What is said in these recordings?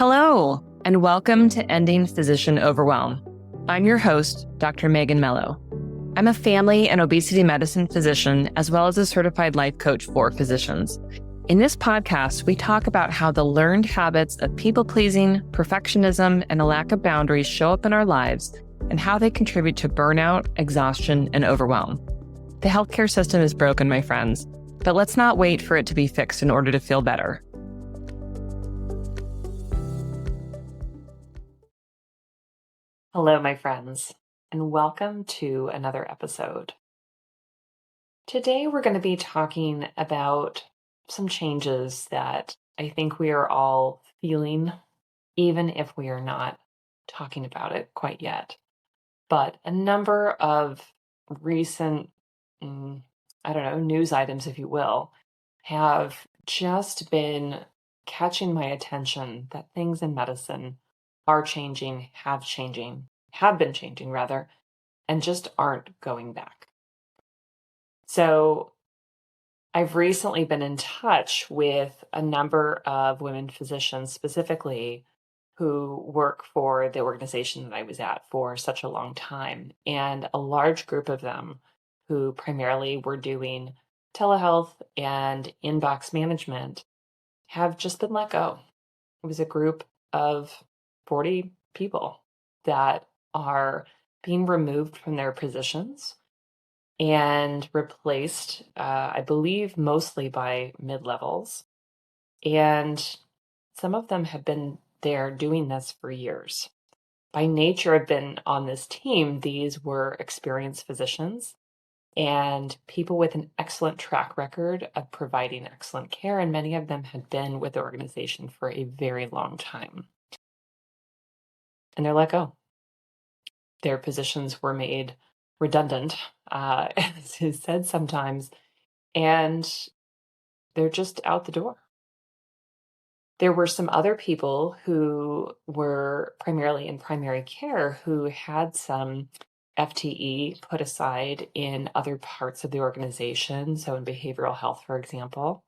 Hello, and welcome to Ending Physician Overwhelm. I'm your host, Dr. Megan Mello. I'm a family and obesity medicine physician, as well as a certified life coach for physicians. In this podcast, we talk about how the learned habits of people-pleasing, perfectionism, and a lack of boundaries show up in our lives and how they contribute to burnout, exhaustion, and overwhelm. The healthcare system is broken, my friends, but let's not wait for it to be fixed in order to feel better. Hello, my friends, and welcome to another episode. Today, we're going to be talking about some changes that I think we are all feeling, even if we are not talking about it quite yet. But a number of recent, news items, if you will, have just been catching my attention that things in medicine are changing, have been changing rather, and just aren't going back. So I've recently been in touch with a number of women physicians specifically who work for the organization that I was at for such a long time, and a large group of them who primarily were doing telehealth and inbox management have just been let go. It was a group of 40 people that are being removed from their positions and replaced, I believe, mostly by mid-levels. And some of them have been there doing this for years. By nature of being on this team, these were experienced physicians and people with an excellent track record of providing excellent care, and many of them had been with the organization for a very long time. And they're let go. Their positions were made redundant, as is said sometimes, and they're just out the door. There were some other people who were primarily in primary care who had some FTE put aside in other parts of the organization, so in behavioral health, for example.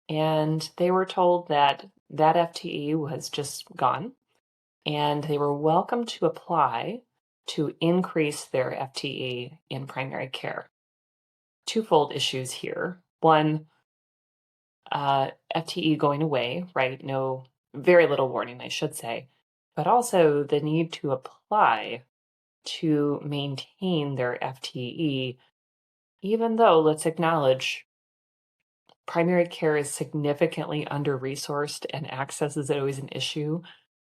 And they were told that that FTE was just gone, and they were welcome to apply to increase their FTE in primary care. Twofold issues here. One, FTE going away, right? No, very little warning, I should say, but also the need to apply to maintain their FTE, even though, let's acknowledge, primary care is significantly under-resourced and access is always an issue.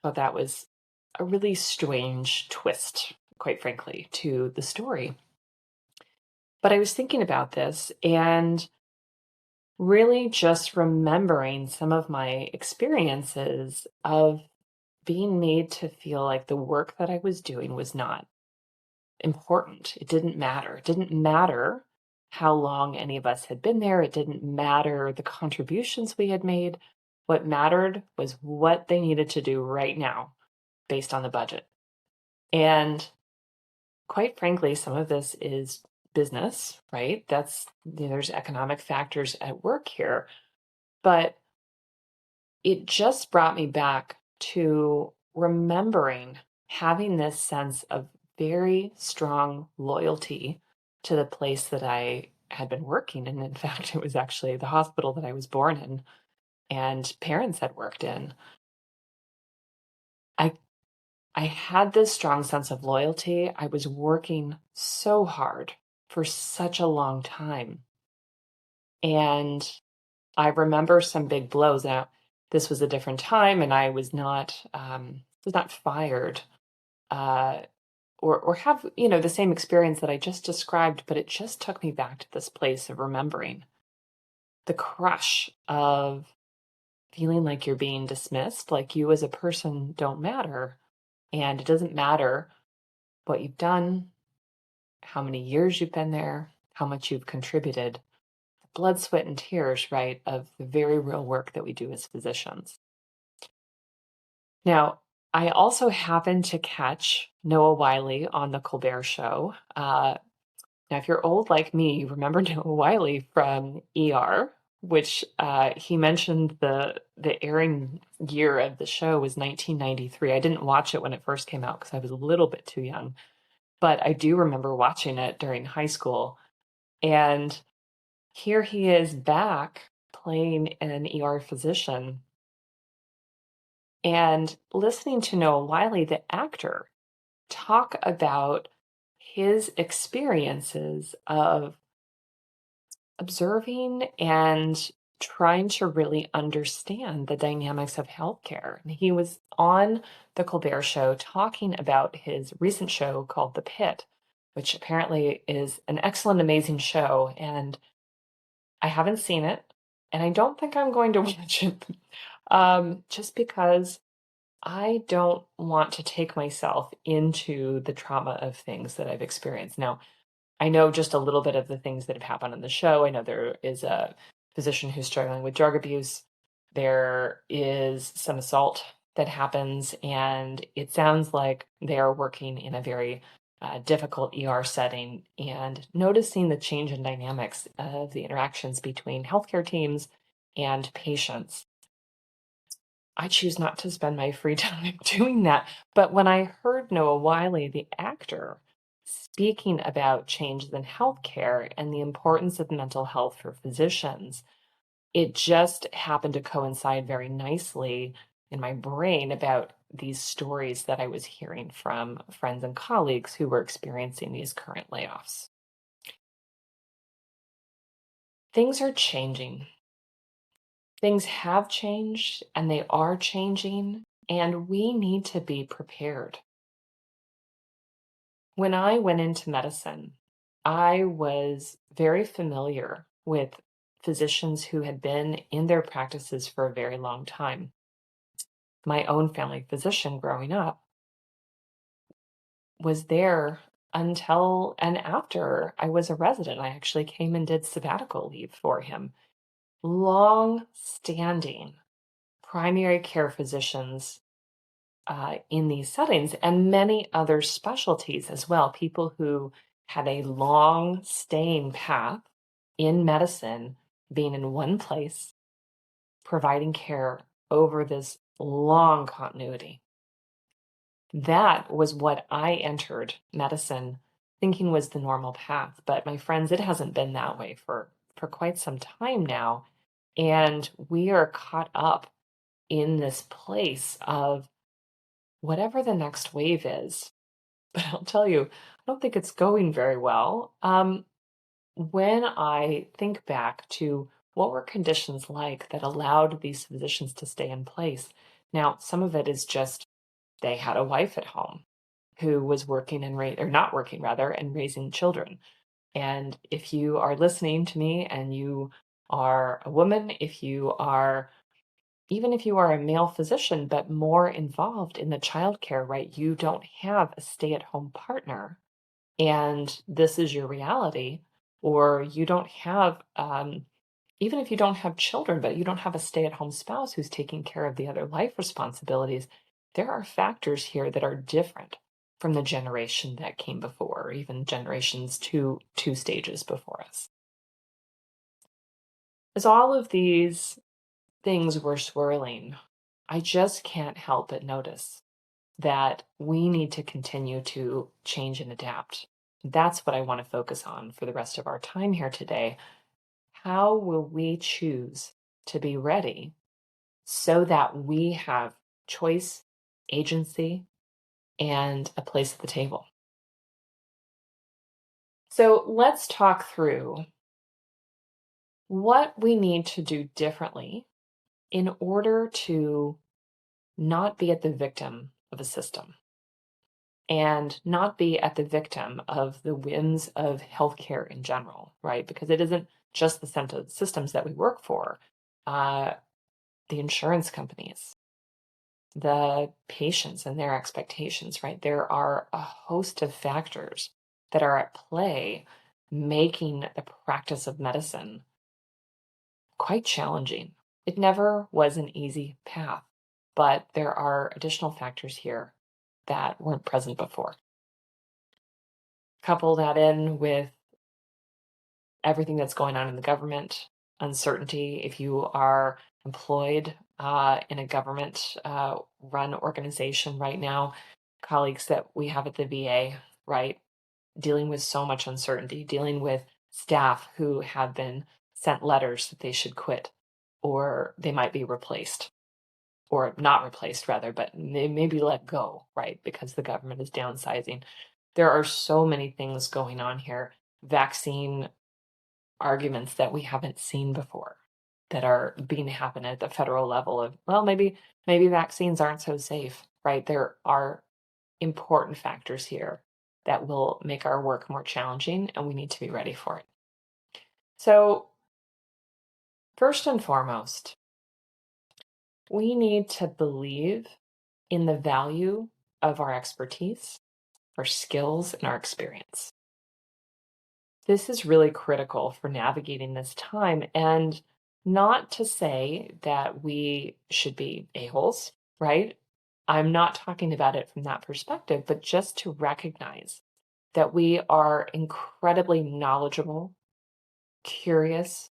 But that was a really strange twist, quite frankly, to the story. But I was thinking about this and really just remembering some of my experiences of being made to feel like the work that I was doing was not important. It didn't matter. It didn't matter how long any of us had been there. It didn't matter the contributions we had made. What mattered was what they needed to do right now based on the budget. And quite frankly, some of this is business, right? There's economic factors at work here. But it just brought me back to remembering having this sense of very strong loyalty to the place that I had been working in. In fact, it was actually the hospital that I was born in and parents had worked in. I had this strong sense of loyalty. I was working so hard for such a long time. And I remember some big blows. Now, this was a different time, and I was not fired or have the same experience that I just described. But it just took me back to this place of remembering the crush of feeling like you're being dismissed, like you as a person don't matter. And it doesn't matter what you've done, how many years you've been there, how much you've contributed. Blood, sweat, and tears, right, of the very real work that we do as physicians. Now, I also happened to catch Noah Wiley on the Colbert Show. Now, if you're old like me, you remember Noah Wiley from ER, which he mentioned the airing year of the show was 1993. I didn't watch it when it first came out because I was a little bit too young, but I do remember watching it during high school. And here he is back playing an ER physician and listening to Noah Wiley, the actor, talk about his experiences of observing and trying to really understand the dynamics of healthcare. And he was on the Colbert Show talking about his recent show called The Pit, which apparently is an excellent, amazing show. And I haven't seen it, and I don't think I'm going to watch it, just because I don't want to take myself into the trauma of things that I've experienced. Now, I know just a little bit of the things that have happened on the show. I know there is a physician who's struggling with drug abuse. There is some assault that happens, and it sounds like they are working in a very difficult ER setting, and noticing the change in dynamics of the interactions between healthcare teams and patients. I choose not to spend my free time doing that. But when I heard Noah Wiley, the actor, speaking about changes in healthcare and the importance of mental health for physicians, it just happened to coincide very nicely in my brain about these stories that I was hearing from friends and colleagues who were experiencing these current layoffs. Things are changing. Things have changed and they are changing, and we need to be prepared. When I went into medicine, I was very familiar with physicians who had been in their practices for a very long time. My own family physician growing up was there until and after I was a resident. I actually came and did sabbatical leave for him. Long standing primary care physicians in these settings, and many other specialties as well. People who had a long staying path in medicine, being in one place, providing care over this long continuity. That was what I entered medicine thinking was the normal path. But my friends, it hasn't been that way for quite some time now. And we are caught up in this place of whatever the next wave is. But I'll tell you, I don't think it's going very well. When I think back to what were conditions like that allowed these physicians to stay in place, now some of it is just they had a wife at home who was working and or not working rather, and raising children. And if you are listening to me and you are a woman, even if you are a male physician, but more involved in the childcare, right? You don't have a stay-at-home partner, and this is your reality, or you don't have, even if you don't have children, but you don't have a stay-at-home spouse who's taking care of the other life responsibilities. There are factors here that are different from the generation that came before, or even generations two stages before us. As all of these things were swirling, I just can't help but notice that we need to continue to change and adapt. That's what I want to focus on for the rest of our time here today. How will we choose to be ready so that we have choice, agency, and a place at the table? So let's talk through what we need to do differently in order to not be at the victim of a system and not be at the victim of the whims of healthcare in general, right? Because it isn't just the systems that we work for, uh, the insurance companies, the patients and their expectations, right? There are a host of factors that are at play, making the practice of medicine quite challenging. It never was an easy path, but there are additional factors here that weren't present before. Couple that in with everything that's going on in the government, uncertainty. If you are employed in a government run organization right now, colleagues that we have at the VA, right, dealing with so much uncertainty, dealing with staff who have been sent letters that they should quit or they might be replaced or not replaced rather, but they may be let go, right, because the government is downsizing. There are so many things going on here. Vaccine arguments that we haven't seen before that are being happen at the federal level of, well, maybe vaccines aren't so safe, right? There are important factors here that will make our work more challenging, and we need to be ready for it. So, first and foremost, we need to believe in the value of our expertise, our skills, and our experience. This is really critical for navigating this time, and not to say that we should be a-holes, right? I'm not talking about it from that perspective, but just to recognize that we are incredibly knowledgeable, curious,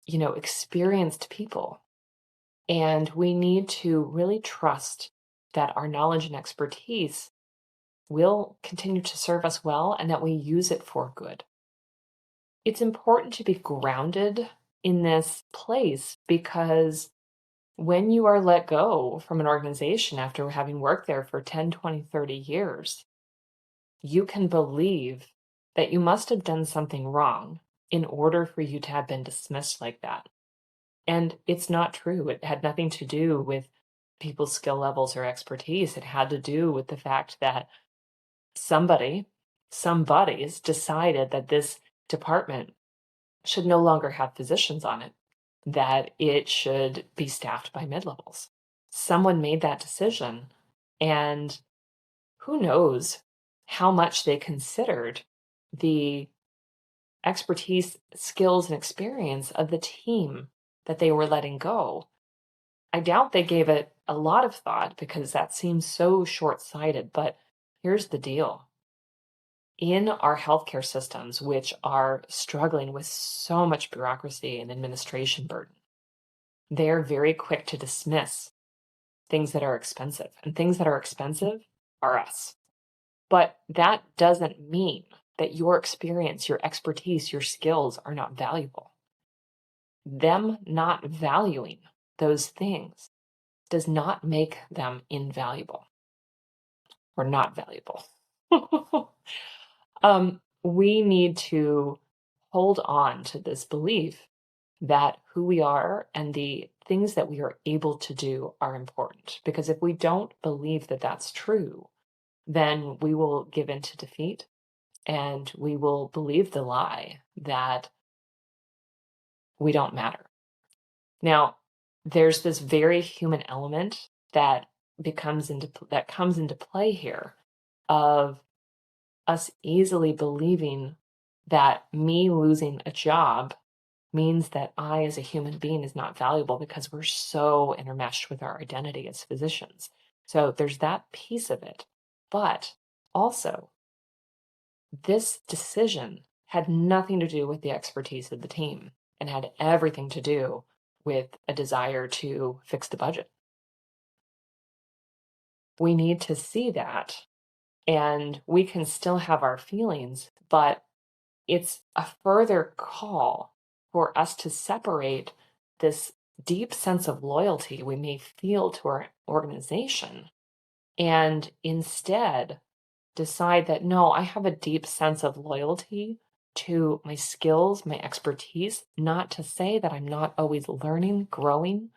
experienced people. And we need to really trust that our knowledge and expertise will continue to serve us well and that we use it for good. It's important to be grounded in this place because when you are let go from an organization after having worked there for 10, 20, 30 years, you can believe that you must have done something wrong in order for you to have been dismissed like that. And it's not true. It had nothing to do with people's skill levels or expertise. It had to do with the fact that somebody's decided that this department should no longer have physicians on it, that it should be staffed by mid-levels. Someone made that decision, and who knows how much they considered the expertise, skills, and experience of the team that they were letting go. I doubt they gave it a lot of thought because that seems so short-sighted, but here's the deal. In our healthcare systems, which are struggling with so much bureaucracy and administration burden, they're very quick to dismiss things that are expensive, and things that are expensive are us. But that doesn't mean that your experience, your expertise, your skills are not valuable. Them not valuing those things does not make them invaluable or not valuable. We need to hold on to this belief that who we are and the things that we are able to do are important. Because if we don't believe that that's true, then we will give in to defeat and we will believe the lie that we don't matter. Now, there's this very human element that comes into play here of us easily believing that me losing a job means that I as a human being is not valuable because we're so intermeshed with our identity as physicians. So there's that piece of it. But also, this decision had nothing to do with the expertise of the team and had everything to do with a desire to fix the budget. We need to see that, and we can still have our feelings, but it's a further call for us to separate this deep sense of loyalty we may feel to our organization and instead decide that, no, I have a deep sense of loyalty to my skills, my expertise, not to say that I'm not always learning, growing,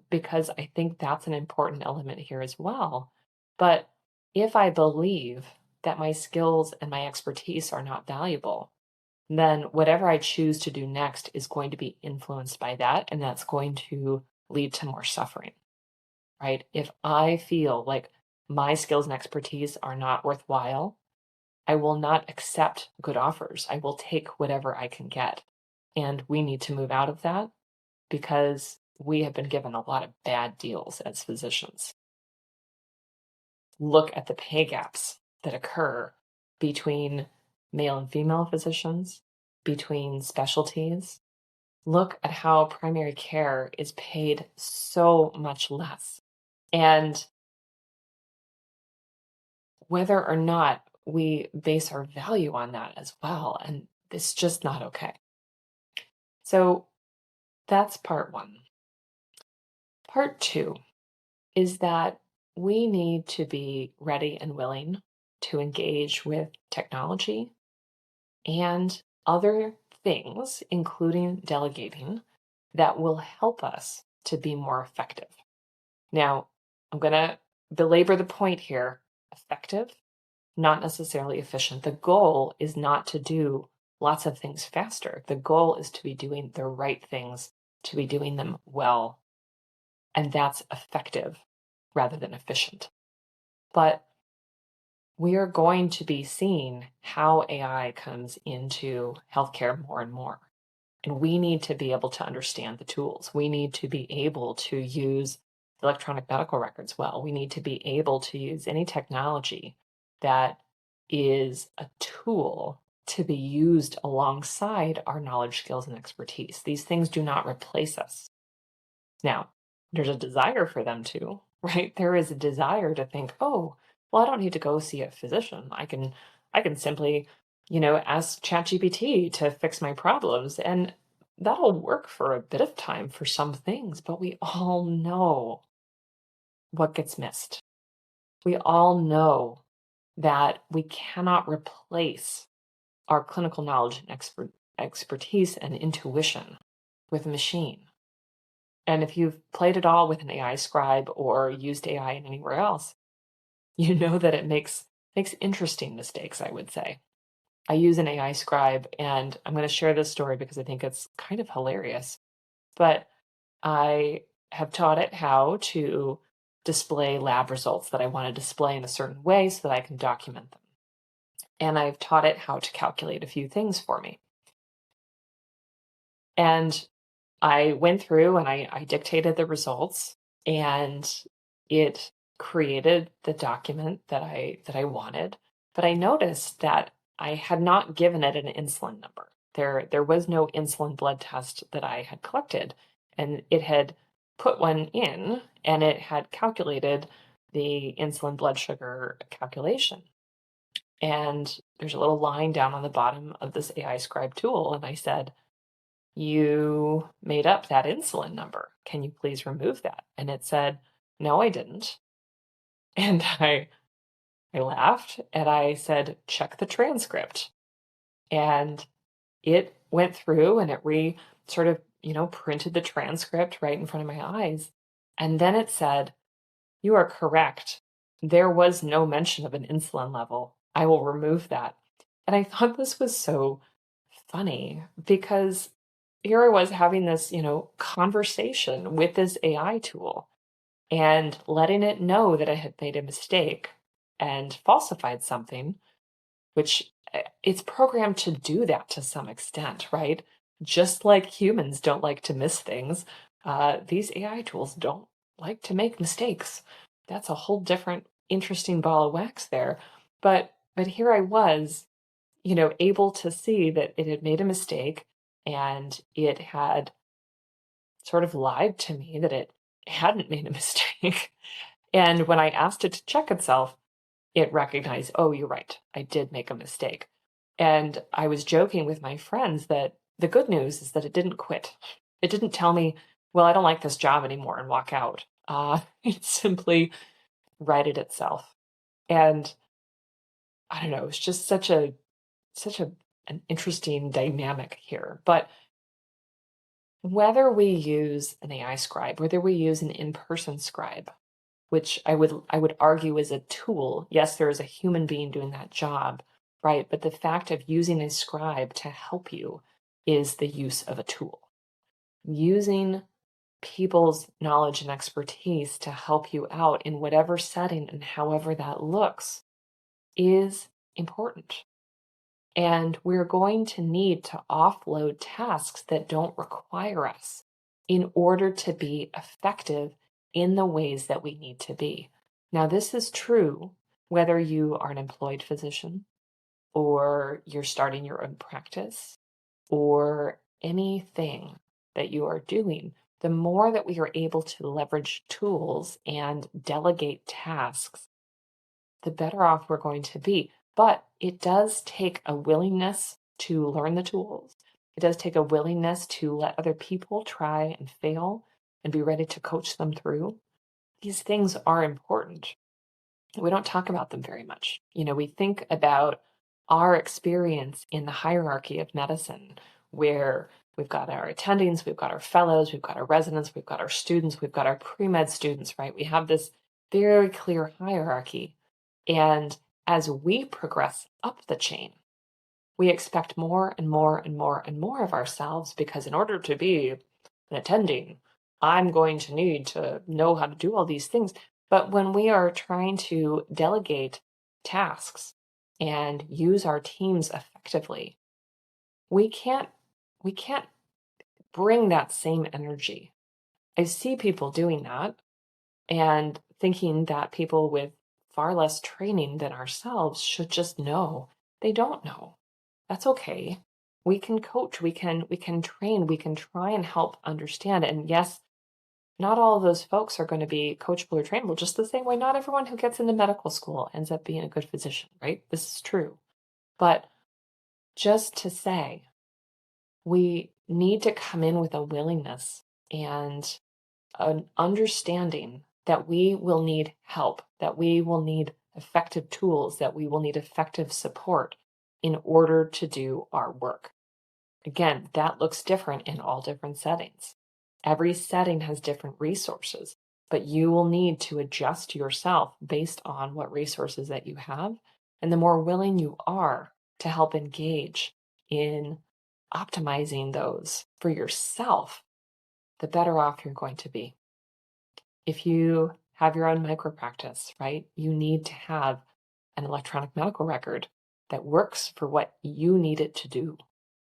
because I think that's an important element here as well. But if I believe that my skills and my expertise are not valuable, then whatever I choose to do next is going to be influenced by that, and that's going to lead to more suffering, right? If I feel like my skills and expertise are not worthwhile, I will not accept good offers. I will take whatever I can get. And we need to move out of that because we have been given a lot of bad deals as physicians. Look at the pay gaps that occur between male and female physicians, between specialties, look at how primary care is paid so much less. And whether or not we base our value on that as well. And it's just not okay. So that's part one. Part two is that we need to be ready and willing to engage with technology and other things, including delegating, that will help us to be more effective. Now, I'm going to belabor the point here. Effective, not necessarily efficient. The goal is not to do lots of things faster. The goal is to be doing the right things, to be doing them well. And that's effective rather than efficient. But we are going to be seeing how AI comes into healthcare more and more. And we need to be able to understand the tools. We need to be able to use electronic medical records well. We need to be able to use any technology that is a tool to be used alongside our knowledge, skills, and expertise. These things do not replace us. Now, there's a desire for them to, right? There is a desire to think, oh, well, I don't need to go see a physician. I can simply, ask ChatGPT to fix my problems. And that'll work for a bit of time for some things, but we all know what gets missed. We all know that we cannot replace our clinical knowledge and expertise and intuition with a machine. And if you've played it all with an AI scribe or used AI in anywhere else, you know that it makes interesting mistakes, I would say. I use an AI scribe, and I'm going to share this story because I think it's kind of hilarious. But I have taught it how to display lab results that I want to display in a certain way so that I can document them. And I've taught it how to calculate a few things for me. And I went through and I dictated the results, and it created the document that I wanted. But I noticed that I had not given it an insulin number. There was no insulin blood test that I had collected, and it had put one in, and it had calculated the insulin blood sugar calculation. And there's a little line down on the bottom of this AI scribe tool, and I said, you made up that insulin number. Can you please remove that? And it said, no, I didn't. And I laughed and I said, check the transcript. And it went through and it printed the transcript right in front of my eyes. And then it said, you are correct. There was no mention of an insulin level. I will remove that. And I thought this was so funny because here I was having this, conversation with this AI tool and letting it know that I had made a mistake and falsified something, which it's programmed to do that to some extent, right? Just like humans don't like to miss things, these AI tools don't like to make mistakes. That's a whole different interesting ball of wax there. But here I was, able to see that it had made a mistake and it had sort of lied to me that it hadn't made a mistake. And when I asked it to check itself, it recognized, oh, you're right, I did make a mistake. And I was joking with my friends that the good news is that it didn't quit. It didn't tell me, well, I don't like this job anymore and walk out. It simply righted itself. And I don't know, it's just such an interesting dynamic here. But whether we use an AI scribe, whether we use an in-person scribe, which I would argue is a tool. Yes, there is a human being doing that job, right? But the fact of using a scribe to help you is the use of a tool. Using people's knowledge and expertise to help you out in whatever setting and however that looks is important. And we're going to need to offload tasks that don't require us in order to be effective in the ways that we need to be. Now, this is true whether you are an employed physician or you're starting your own practice or anything that you are doing, the more that we are able to leverage tools and delegate tasks, the better off we're going to be. But it does take a willingness to learn the tools. It does take a willingness to let other people try and fail and be ready to coach them through. These things are important. We don't talk about them very much. We think about our experience in the hierarchy of medicine, where we've got our attendings, we've got our fellows, we've got our residents, we've got our students, we've got our pre-med students, right? We have this very clear hierarchy. And as we progress up the chain, we expect more and more and more and more of ourselves, because in order to be an attending, I'm going to need to know how to do all these things. But when we are trying to delegate tasks and use our teams effectively, we can't bring that same energy. I see people doing that and thinking that people with far less training than ourselves should just know. They don't know. That's okay. We can coach, we can train, we can try and help understand. And yes, not all of those folks are going to be coachable or trainable, just the same way not everyone who gets into medical school ends up being a good physician, right? This is true. But just to say, we need to come in with a willingness and an understanding that we will need help, that we will need effective tools, that we will need effective support in order to do our work. Again, that looks different in all different settings. Every setting has different resources, but you will need to adjust yourself based on what resources that you have. And the more willing you are to help engage in optimizing those for yourself, the better off you're going to be. If you have your own micro practice, right, you need to have an electronic medical record that works for what you need it to do.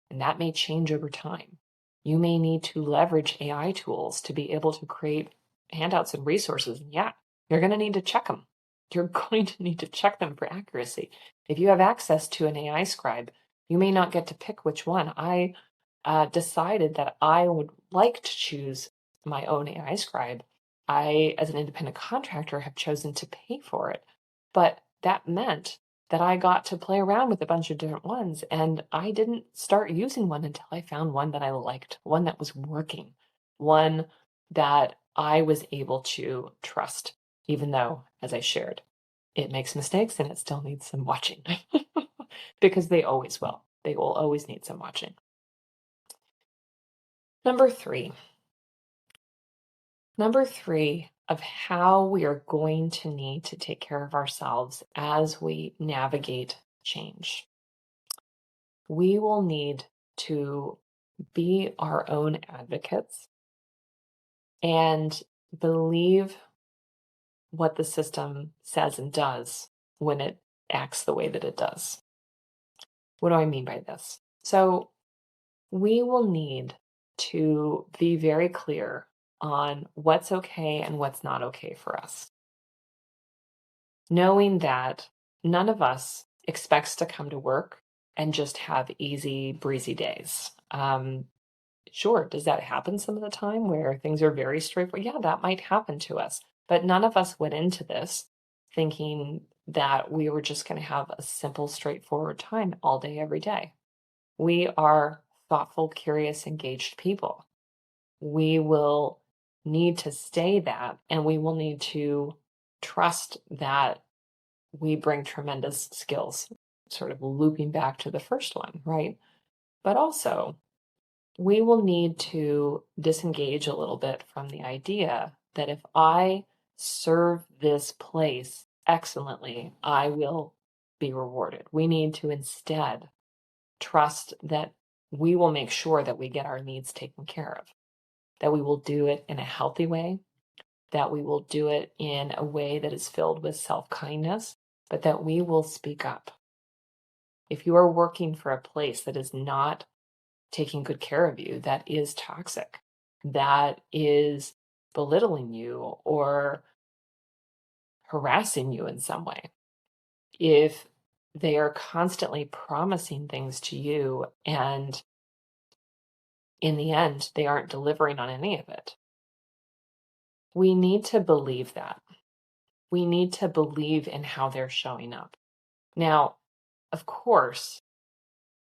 And that may change over time. You may need to leverage AI tools to be able to create handouts and resources. And yeah, you're going to need to check them. You're going to need to check them for accuracy. If you have access to an AI scribe, you may not get to pick which one. I decided that I would like to choose my own AI scribe. I, as an independent contractor, have chosen to pay for it. But that meant that I got to play around with a bunch of different ones. And I didn't start using one until I found one that I liked, one that was working, one that I was able to trust, even though, as I shared, it makes mistakes and it still needs some watching because they always will. They will always need some watching. Number three of how we are going to need to take care of ourselves as we navigate change. We will need to be our own advocates and believe what the system says and does when it acts the way that it does. What do I mean by this? So we will need to be very clear on what's okay and what's not okay for us. Knowing that none of us expects to come to work and just have easy, breezy days. Sure, does that happen some of the time where things are very straightforward? Yeah, that might happen to us. But none of us went into this thinking that we were just going to have a simple, straightforward time all day, every day. We are thoughtful, curious, engaged people. We will need to stay that, and we will need to trust that we bring tremendous skills, sort of looping back to the first one, right? But also, we will need to disengage a little bit from the idea that if I serve this place excellently, I will be rewarded. We need to instead trust that we will make sure that we get our needs taken care of, that we will do it in a healthy way, that we will do it in a way that is filled with self-kindness, but that we will speak up. If you are working for a place that is not taking good care of you, that is toxic, that is belittling you or harassing you in some way, if they are constantly promising things to you and in the end, they aren't delivering on any of it. We need to believe that. We need to believe in how they're showing up. Now, of course,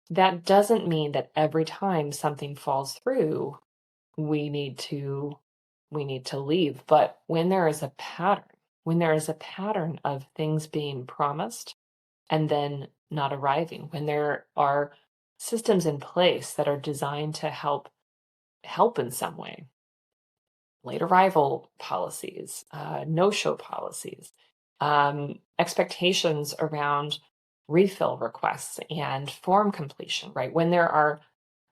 that doesn't mean that every time something falls through, we need to leave. But when there is a pattern of things being promised and then not arriving, when there are systems in place that are designed to help in some way, late arrival policies, no-show policies, expectations around refill requests and form completion, right? When there are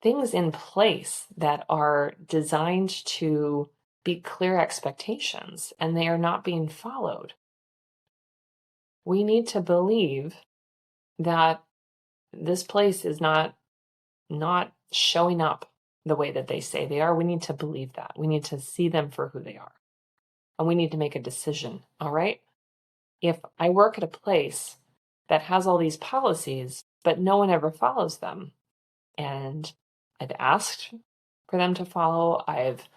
things in place that are designed to be clear expectations and they are not being followed, we need to believe that this place is not showing up the way that they say they are. We need to believe that. We need to see them for who they are. And we need to make a decision, all right? If I work at a place that has all these policies, but no one ever follows them, and I've asked for them to follow, I've,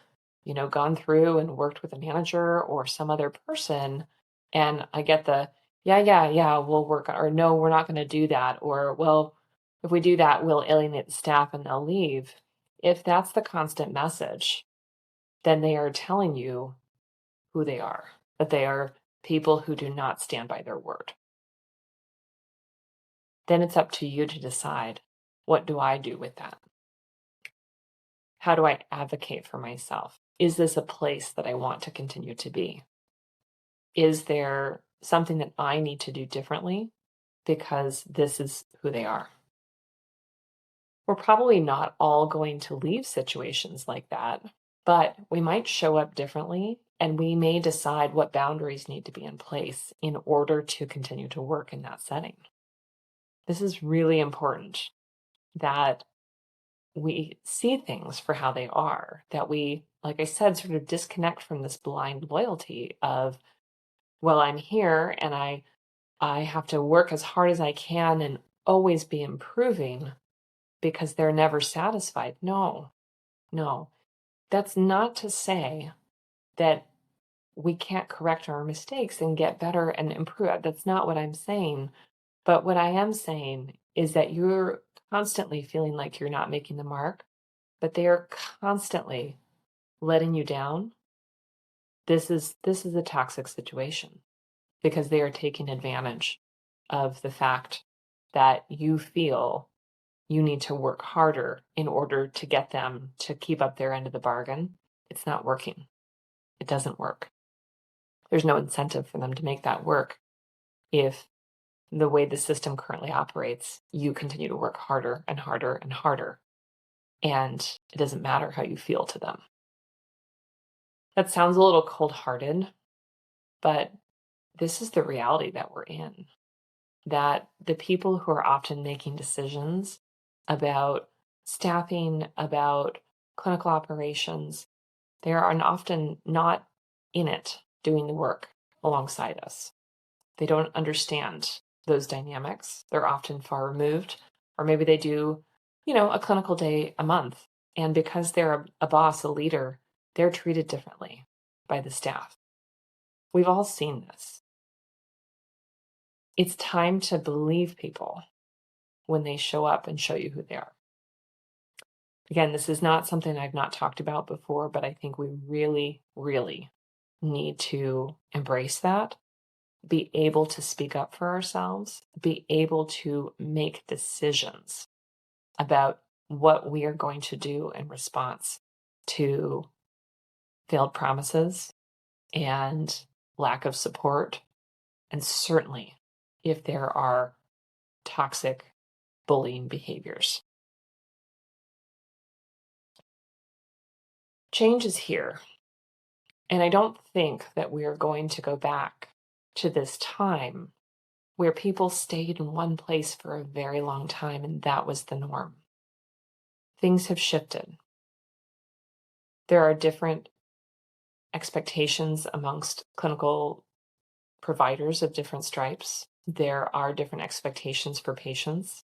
gone through and worked with a manager or some other person, and I get the, yeah, we'll work on, or no, we're not going to do that, or, well, if we do that, we'll alienate the staff and they'll leave. If that's the constant message, then they are telling you who they are, that they are people who do not stand by their word. Then it's up to you to decide, what do I do with that? How do I advocate for myself? Is this a place that I want to continue to be? Is there something that I need to do differently because this is who they are? We're probably not all going to leave situations like that, but we might show up differently and we may decide what boundaries need to be in place in order to continue to work in that setting. This is really important, that we see things for how they are, that we, like I said, sort of disconnect from this blind loyalty of, well, I'm here and I have to work as hard as I can and always be improving because they're never satisfied. No. That's not to say that we can't correct our mistakes and get better and improve. That's not what I'm saying. But what I am saying is that you're constantly feeling like you're not making the mark, but they are constantly letting you down. This is a toxic situation because they are taking advantage of the fact that you feel you need to work harder in order to get them to keep up their end of the bargain. It's not working. It doesn't work. There's no incentive for them to make that work if the way the system currently operates, you continue to work harder and harder and harder, and it doesn't matter how you feel to them. That sounds a little cold-hearted, but this is the reality that we're in, that the people who are often making decisions about staffing, about clinical operations, they are often not in it doing the work alongside us. They don't understand those dynamics. They're often far removed, or maybe they do, a clinical day a month. And because they're a boss, a leader, they're treated differently by the staff. We've all seen this. It's time to believe people when they show up and show you who they are. Again, this is not something I've not talked about before, but I think we really, really need to embrace that, be able to speak up for ourselves, be able to make decisions about what we are going to do in response to failed promises and lack of support. And certainly if there are toxic bullying behaviors. Change is here. And I don't think that we are going to go back to this time where people stayed in one place for a very long time and that was the norm. Things have shifted. There are different expectations amongst clinical providers of different stripes. There are different expectations for patients.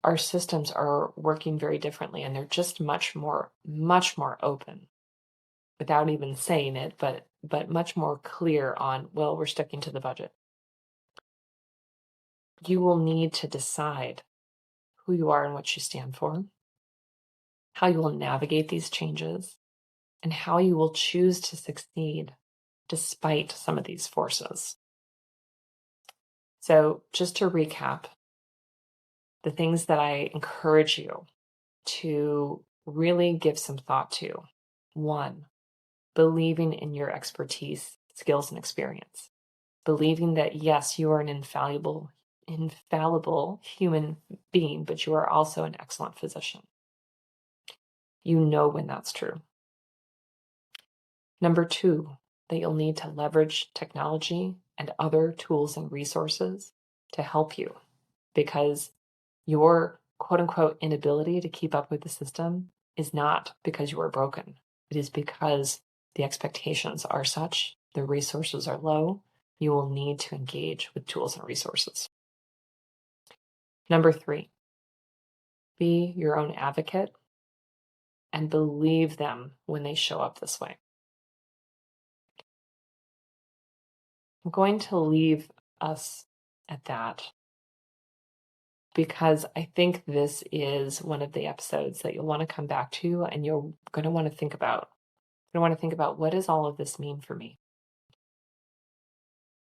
our systems are working very differently, and they're just much more open without even saying it, but much more clear on, well, we're sticking to the budget. You will need to decide who you are and what you stand for, how you will navigate these changes, and how you will choose to succeed despite some of these forces. So just to recap, the things that I encourage you to really give some thought to. 1, believing in your expertise, skills, and experience. Believing that, yes, you are an infallible human being, but you are also an excellent physician. You know when that's true. Number 2, that you'll need to leverage technology and other tools and resources to help you, because your quote unquote inability to keep up with the system is not because you are broken. It is because the expectations are such, the resources are low. You will need to engage with tools and resources. Number 3, be your own advocate and believe them when they show up this way. I'm going to leave us at that, because I think this is one of the episodes that you'll want to come back to, and you're going to want to think about. You're going to want to think about, what does all of this mean for me?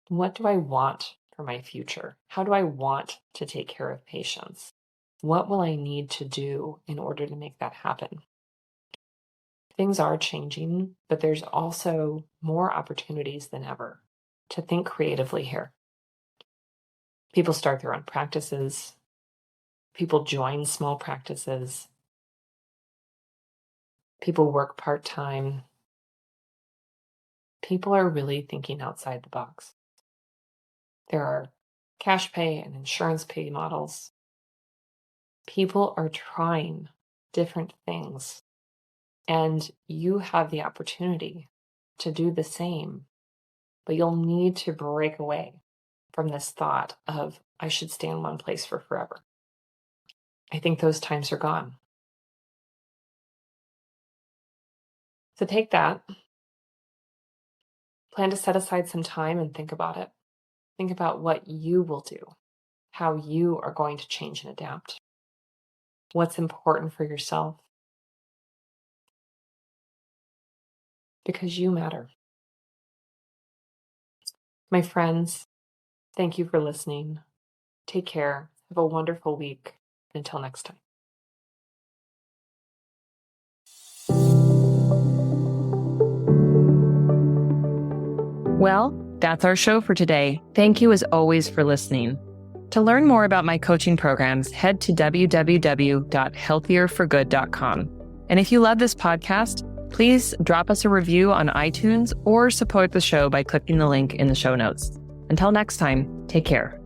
What do I want for my future? How do I want to take care of patients? What will I need to do in order to make that happen? Things are changing, but there's also more opportunities than ever to think creatively here. People start their own practices. People join small practices. People work part-time. People are really thinking outside the box. There are cash pay and insurance pay models. People are trying different things, and you have the opportunity to do the same, but you'll need to break away from this thought of, I should stay in one place for forever. I think those times are gone. So take that, plan to set aside some time and think about it. Think about what you will do, how you are going to change and adapt, what's important for yourself, because you matter. My friends, thank you for listening. Take care. Have a wonderful week. Until next time. Well, that's our show for today. Thank you as always for listening. To learn more about my coaching programs, head to www.healthierforgood.com. And if you love this podcast, please drop us a review on iTunes or support the show by clicking the link in the show notes. Until next time, take care.